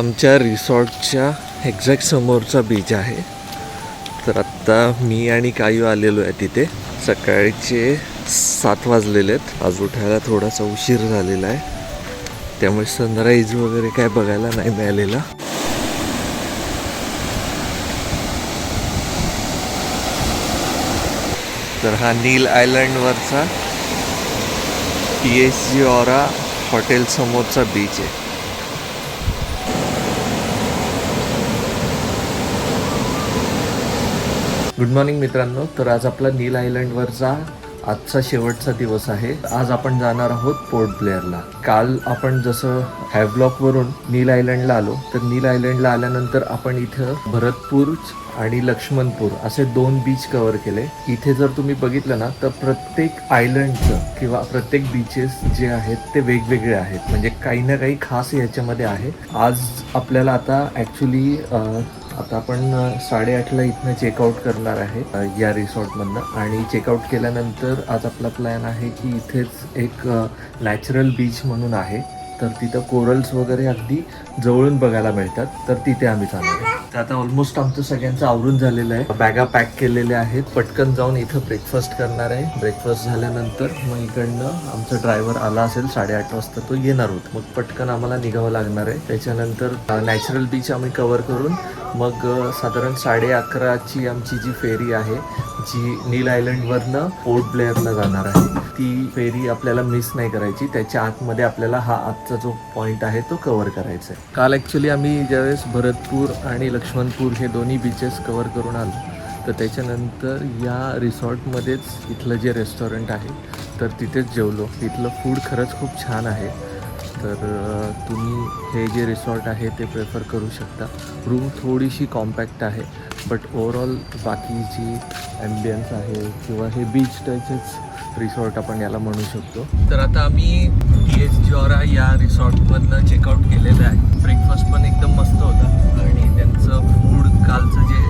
आमच्या रिसॉर्टच्या एक्झॅक्ट समोरचा बीच आहे. तर आत्ता मी आणि कायू आलेलो आहे तिथे. सकाळचे 7 वाजलेले आहेत. आज उठायला थोडासा उशीर झालेला आहे, त्यामुळे सनराईज वगैरे काय बघायला नाही मिळालेला. तर हा नील आयलंडवरचा PSG ऑरा हॉटेल समोरचा बीच आहे. गुड मॉर्निंग मित्रांनो. तर आज आपला नील आयलंडवरचा आजचा शेवटचा दिवस आहे. आज आपण जाणार आहोत पोर्ट ब्लेअरला. काल आपण जसं हॅवलॉकवरून नील आयलंडला आलो, तर नील आयलंडला आल्यानंतर आपण इथं भरतपूर आणि लक्ष्मणपूर असे 2 बीच कव्हर केले. इथे जर तुम्ही बघितलं ना, तर प्रत्येक आयलंडचं किंवा प्रत्येक बीचेस जे आहेत ते वेगवेगळे आहेत. म्हणजे काही ना काही खास याच्यामध्ये आहे. आज आपल्याला आता ॲक्च्युली आता आपण 8:30ला इथनं चेकआउट करणार आहे या रिसॉर्टमधनं. आणि चेकआउट केल्यानंतर आज आपला प्लॅन आहे की इथेच एक नॅचरल बीच म्हणून आहे, तर तिथं कोरल्स वगैरे अगदी जवळून बघायला मिळतात. तर तिथे आम्ही जाणार आहे. तर आता ऑलमोस्ट आमचं सगळ्यांचं आवरून झालेलं आहे. बॅगा पॅक केलेल्या आहेत. पटकन जाऊन इथं ब्रेकफास्ट करणार आहे. ब्रेकफास्ट झाल्यानंतर मग इकडनं आमचा ड्रायव्हर आला असेल 8:30 वाजता, तो येणार होता. मग पटकन आम्हाला निघावं लागणार आहे. त्याच्यानंतर नॅचरल बीच आम्ही कव्हर करून मग साधारण 11:30ची आमची जी फेरी आहे, जी नील आयलंडवरनं पोर्ट ब्लेअरला जाणार आहे, ती फेरी आपल्याला मिस नाही करायची. त्याच्या आतमध्ये आपल्याला हा आजचा जो पॉईंट आहे तो कव्हर करायचा आहे. काल ॲक्च्युली आम्ही ज्यावेळेस भरतपूर आणि लक्ष्मणपूर हे दोन्ही बीचेस कव्हर करून आलो, तर त्याच्यानंतर या रिसॉर्टमध्येच इथलं जे रेस्टॉरंट आहे तर तिथेच जेवलो. इथलं फूड खरंच खूप छान आहे. तर तुम्ही हे जे रिसॉर्ट आहे ते प्रेफर करू शकता. रूम थोडीशी कॉम्पॅक्ट आहे, बट ओव्हरऑल बाकी जी ॲम्बियन्स आहे किंवा हे बीच टचच रिसॉर्ट आपण याला म्हणू शकतो. तर आता आम्ही PSG ऑरा या रिसॉर्टमधनं चेकआउट केलेलं आहे. ब्रेकफास्ट पण एकदम मस्त होता आणि त्यांचं फूड कालचं जे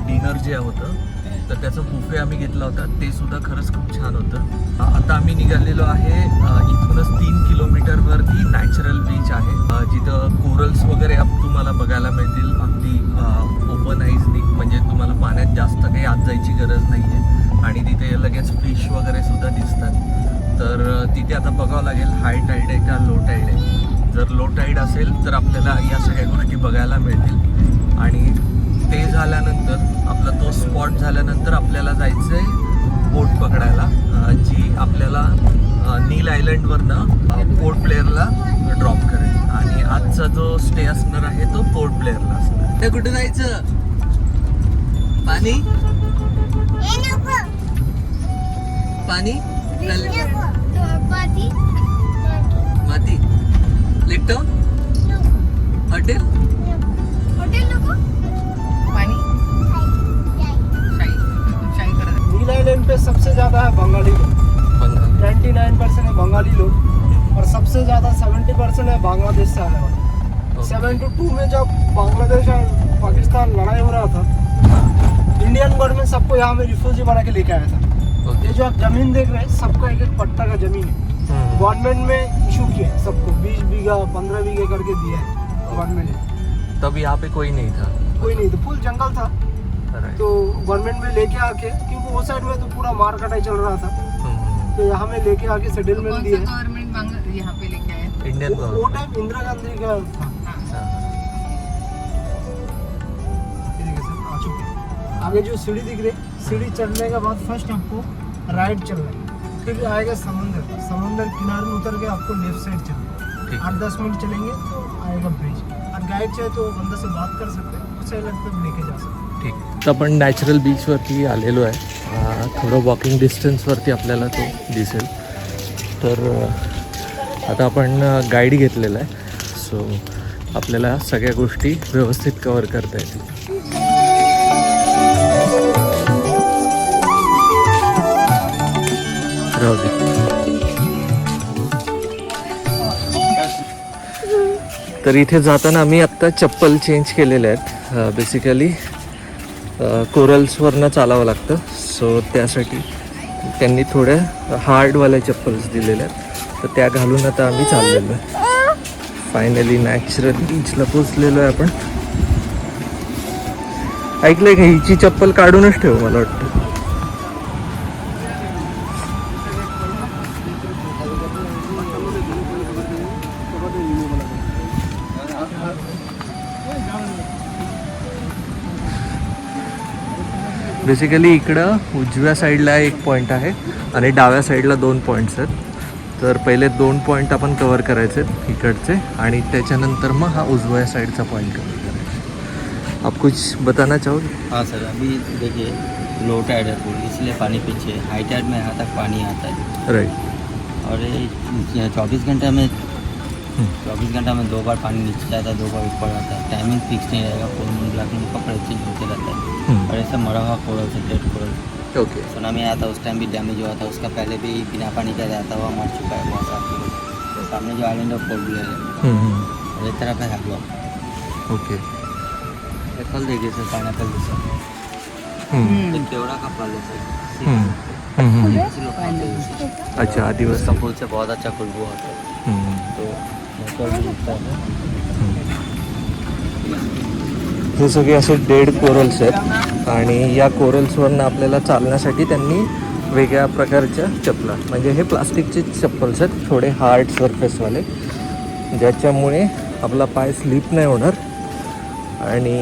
डिनर जे होतं तर त्याचं बुफे आम्ही घेतला होता, ते सुद्धा खरंच खूप छान होतं. आता आम्ही निघालेलो आहे. इथूनच 3 किलोमीटरवरती नॅचरल बीच आहे, जिथं कोरल्स वगैरे तुम्हाला बघायला मिळतील. अगदी ओपन आईजनी, म्हणजे तुम्हाला पाण्यात जास्त काही आत जायची गरज नाही आहे. आणि तिथे लगेच फिश वगैरे सुद्धा दिसतात. तर तिथे आता बघावं लागेल हाय टाईड आहे का लो टाईड आहे. जर लो टाईड असेल तर आपल्याला या सगळ्या गोष्टी बघायला मिळतील. आणि ते झाल्यानंतर आपला तो स्पॉट झाल्यानंतर आपल्याला जायचं आहे बोट पकडायला, जी आपल्याला नील आयलंडवरनं पोर्ट ब्लेअरला ड्रॉप करेल. आणि आजचा जो स्टे असणार आहे तो पोर्ट ब्लेअरला असणार. ते कुठे जायचं? पाणी पाणी माती लेक टाउन हॉटेल नील आइलैंड पे सबसे ज़्यादा है बंगाली लोग, 99% है बंगाली लोग, और सबसे ज़्यादा 70% है बांग्लादेश से आने वाले। 72 में जब बांग्लादेश और पाकिस्तान लड़ाई हो रहा था, इंडियन गवर्नमेंट सबको यहाँ में रिफ्यूजी बना के लेके आया था। ये जो आप जमीन देख रहे हैं, सबका 1-1 पट्टा का जमीन है। गवर्नमेंट में इशू किया है सबको, 20 बीघा 15 बीघे करके दिया है गवर्नमेंट ने। तब यहाँ पे कोई नहीं था, फुल जंगल था। तो गवर्नमेंट में लेके आके, क्योंकि वो साइड में तो पूरा मार कटाई चल रहा था, तो यहाँ में लेके आके सेटलमेंट दिए। गवर्नमेंट यहाँ पे लेके आया इंडियन वो टाइम इंदिरा गांधी का था। आगे जो सीढ़ी दिख रही है, सीढ़ी चढ़ने के बाद फर्स्ट आपको राइट चलना है, फिर आएगा समंदर किनारे में उतर के आपको लेफ्ट साइड चलना है। 8-10 मिनट चलेंगे तो आएगा ब्रिज। और गाइड चाहे तो बंदा से बात कर सकते हैं, उस साइड तक लेके जा सकते हैं। ठीक. तर आपण नॅचरल बीचवरती आलेलो आहे. थोडं वॉकिंग डिस्टन्सवरती आपल्याला तो दिसेल. तर आता आपण गाईड घेतलेला आहे, सो आपल्याला सगळ्या गोष्टी व्यवस्थित कव्हर करता येतील. तर इथे जाताना आम्ही आत्ता चप्पल चेंज केलेले आहेत. बेसिकली कोरल्सवरनं चालावं लागतं, सो त्यासाठी त्यांनी थोड्या हार्डवाल्या चप्पल्स दिलेल्या आहेत, तर त्या घालून आता आम्ही चाललेलो आहे. फायनली नॅचरल बीचला पोचलेलो आहे आपण. ऐकलंय का, हिची चप्पल काढूनच ठेव मला वाटतं. बेसिकली इकडं उजव्या साईडला एक पॉईंट आहे आणि डाव्या साईडला 2 पॉईंट्स आहेत. तर पहिले 2 पॉईंट आपण कवर करायचे आहेत इकडचे, आणि त्याच्यानंतर मग हा उजव्या साईडचा पॉईंट कवर करायचा. आप कुछ बताना चाहोगे? हाँ सर, अभी देखिए लो टाइड है पूल, इसलिए पानी पीछे है. हाई टाइड में यहाँ तक पानी आता है. राइट. और ये 24 घंटा में 2 बार पानी नीचे जाता है, 2 बार ऊपर आता है. टाइमिंग फिक्स नहीं रहेगा. कोरल ब्लैक में कपड़े चेंज होते रहता है. और ऐसा मरा हुआ कोरल से डेड कोरल. ओके. सुनामी आया था, उस टाइम भी डैमेज हुआ था. उसका पहले भी बिना पानी का रहता हुआ मर चुका है बहुत सारे लोग. सामने जो आइलैंड है पोर्ट ब्लेयर है, और एक तरफ है हैवलॉक. ओके. ये फल देखिए सर, पाइनएप्पल जैसा. हम्म. एक केवड़ा का फल है सर. हम्म. हम्म. हम्म. ऐसे लोग खाते हैं उसे. अच्छा, आदिवासी. उसका फूल से बहुत अच्छा खुशबू आता है. हम्म. तो नेचुरल भी दिखता है. हे सगळे असे डेड कोरल्स आहेत आणि या कोरल्सवरनं आपल्याला चालण्यासाठी त्यांनी वेगळ्या प्रकारच्या चपला, म्हणजे हे प्लास्टिकचे चप्पल्स आहेत, थोडे हार्ड सरफेसवाले, ज्याच्यामुळे आपला पाय स्लिप नाही होणार आणि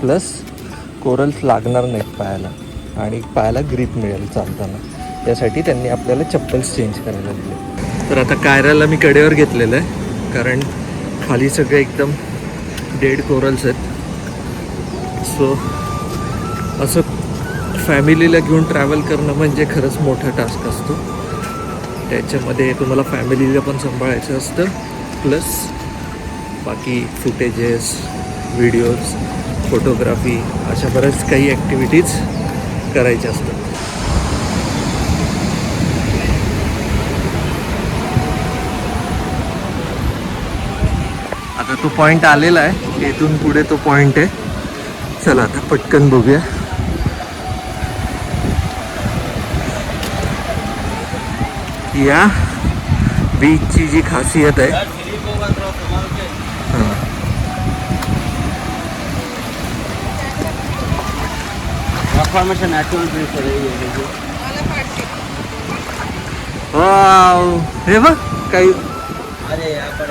प्लस कोरल्स लागणार नाहीत पायाला आणि पायाला ग्रीप मिळेल चालताना. यासाठी त्यांनी आपल्याला चप्पल्स चेंज करायला दिले. तर आता कायराला मी कडेवर घेतलेलं आहे कारण खाली सगळे एकदम डेड कोरल्स आहेत. सो असं फॅमिलीला घेऊन ट्रॅव्हल करणं म्हणजे खरंच मोठा टास्क असतो. त्याच्यामध्ये तुम्हाला फॅमिलीला पण सांभाळायचं असतं, प्लस बाकी फुटेजेस, व्हिडिओज, फोटोग्राफी अशा बऱ्याच काही ॲक्टिव्हिटीज करायच्या असतात. आता तो पॉईंट आलेला आहे, इथून पुढे तो पॉईंट आहे. चला आता पटकन बघूया. या बीचची जी खासियत आहे, फॉर्मेशन नेचुरल ब्रीज है. वाव, हे बघ काही. अरे यहाँ पर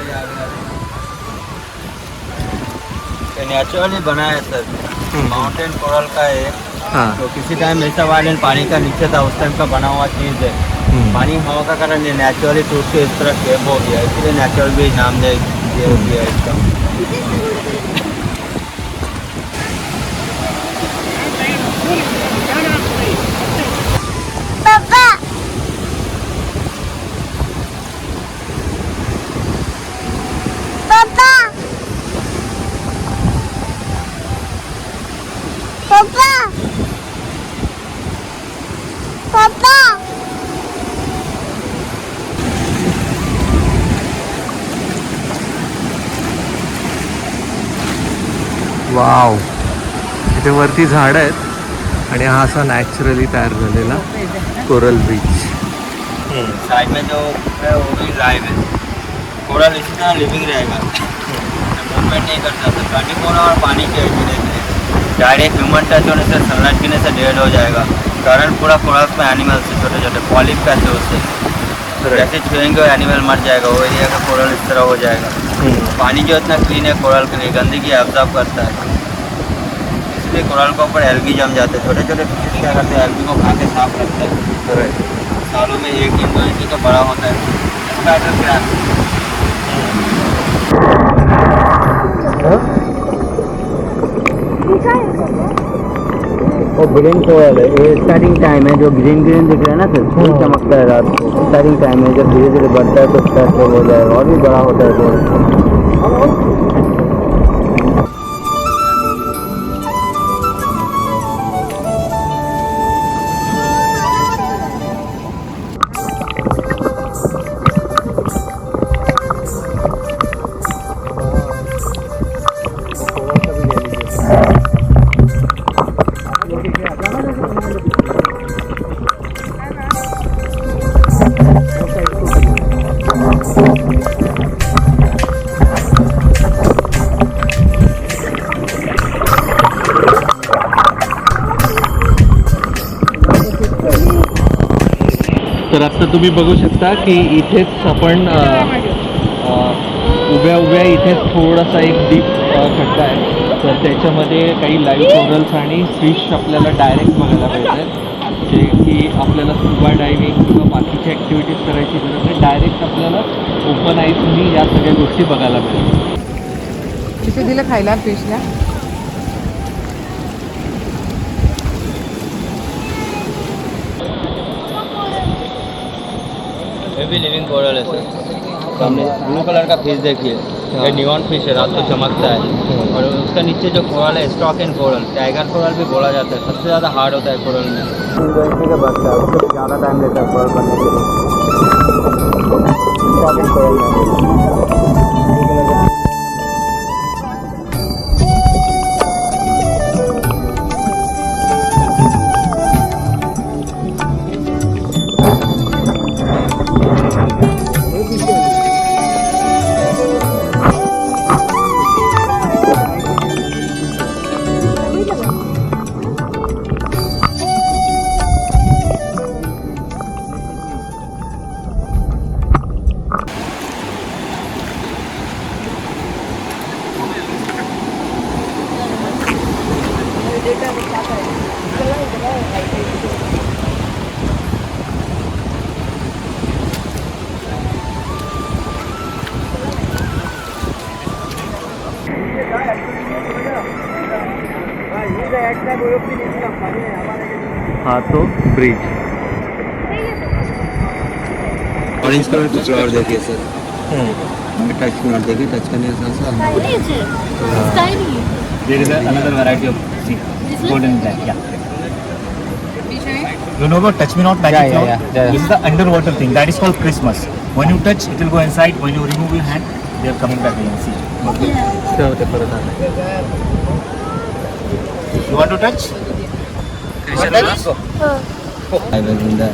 नेचुरली बनाया है सर. माउंटेन कोरल का है. हां. तो किसी टाइम ऐसा वायलेंट पानी का नीचे था, उस टाइम का बना हुआ चीज़ है. पानी हवा का कारण ये नेचुरली टूट के इस तरह शेप हो गया, इसलिए नेचुरल भी नाम दे दिया इसका. वाव, इथे वरती झाडं आहेत आणि हा असा नॅचरली तयार झालेला कोरल बीच. साइड में जो है वो भी लाइव है. कोरल इतना लिविंग रहेगा, मूवमेंट नहीं करता सर. 24 आवर पानी के नीचे रहते हैं. डायरेक्ट ह्यूमन टच होने से, सनलाइट गिरने से डेड हो जाएगा. कारण पूरा कोरल्स में एनिमल्स है, छोटे छोटे पॉलिप कहते हैं उससे. जैसे छुएंगे एनिमल मर जाएगा, वो एरिया का कोरल इस तरह हो जाएगा. पानी जो इतना क्लीन है कोरल के लिए, गंदगी एब्जॉर्ब करता है, इसलिए कोरल के ऊपर एल्गी जम जाते हैं. छोटे छोटे फिश क्या करते हैं, एल्गी को खा के साफ करते हैं. सालों में 1 इंच 2 इंच का बड़ा होता है. स्पाइडर क्रैब और ग्रीन कोरल है. ये स्टार्टिंग टाइम है, जो ग्रीन ग्रीन दिख रहा है ना सर, फूल चमकता है रात को. स्टार्टिंग टाइम है, जब धीरे धीरे बढ़ता है तो स्टार्ट हो जाएगा और भी बड़ा होता है कोरल. तर तुम्ही बघू शकता की इथेच आपण उभ्या उभ्या इथेच थोडासा एक डीप खड्डा आहे. तर त्याच्यामध्ये काही लाईव्ह कोरल्स आणि फिश आपल्याला डायरेक्ट बघायला मिळतात, जे की आपल्याला स्कुबा डायव्हिंग किंवा बाकीच्या ॲक्टिव्हिटीज करायची गरज नाही. डायरेक्ट आपल्याला ओपन आईजनी या सगळ्या गोष्टी बघायला मिळतात. तिथे दिलं खायला फिशला. ये भी लिविंग कोरल है सर. सामने ब्लू कलर का फिश देखिए, ये नियॉन फिश है, रात को चमकता है. और उसका नीचे जो कोरल है stock end coral, tiger coral भी बोला जाता है. सबसे ज़्यादा हार्ड होता है कोरल में. ज़्यादा टाइम लेता है कोरल बनने के लिए. स्टॉक एंड कोरल हा तो ब्रिज. ऑरेंज कलर का फ्लावर देखिए सर. टच में देखिए, टच करने से there is another variety of sea, golden black. Yeah. You know about touch me not magic cloud? yeah. This is the underwater thing. That is called Christmas. When you touch, it will go inside. When you remove your hand, they are coming back again. See. You want to touch? I was in the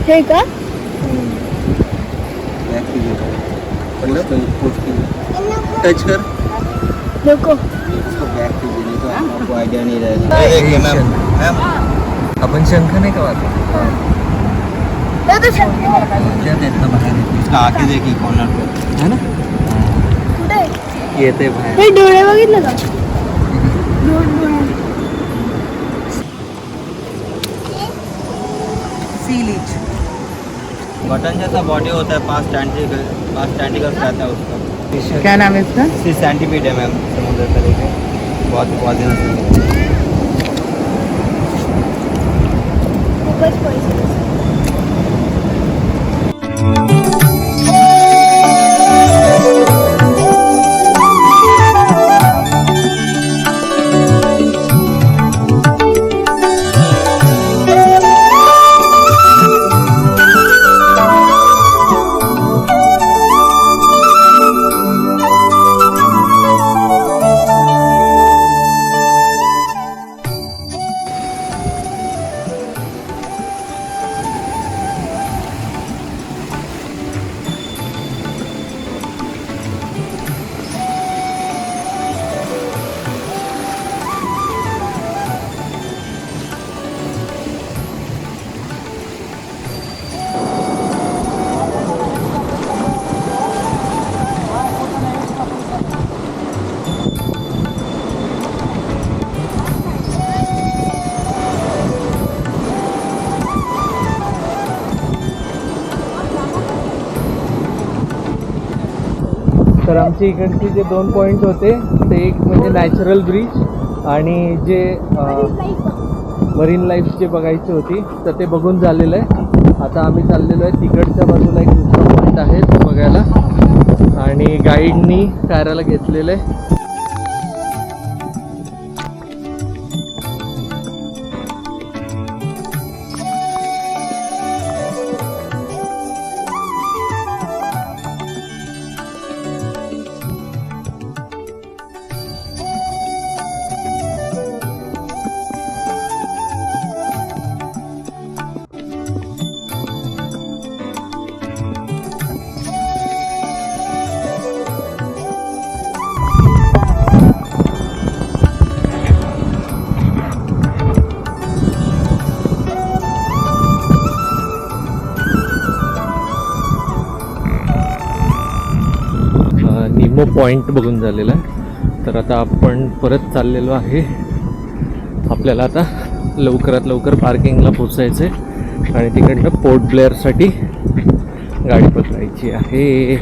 हे का touch कर. नको आपको idea नहीं रहेगा. देखिए ma'am, ma'am आपण शंख नाही का वाचतो? हे तो शक्य इसका आके देखिए कॉर्नर पे है ना, कुठे येते बाहेर. हे डोळे बघितलं का डोळे सी लीच. बटन जैसा बॉडी होता है, पांच टेंटिकल्स रहता है उसका. क्या नाम है इसका? 6 सेंटीमीटर है मैम, समुद्र तरीके बहुत पॉइजनस है. खूपच पैसे तर आमचे इकडचे जे 2 पॉईंट होते ते एक म्हणजे नॅचरल ब्रिज आणि जे मरीन लाईफ जे बघायची होती तर ते बघून झालेलं आहे. आता आम्ही चाललेलो आहे तिकडच्या बाजूला एक दुसरा पॉईंट आहे तो बघायला आणि गाईडनी काराला घेतलेलं आहे. निमो पॉईंट बघून झालेला आहे. तर आता आपण परत चाललेलो आहे. आपल्याला आता लवकरात लवकर पार्किंगला पोचायचं आहे आणि तिकडनं पोर्ट ब्लेअरसाठी गाडी पकडायची आहे.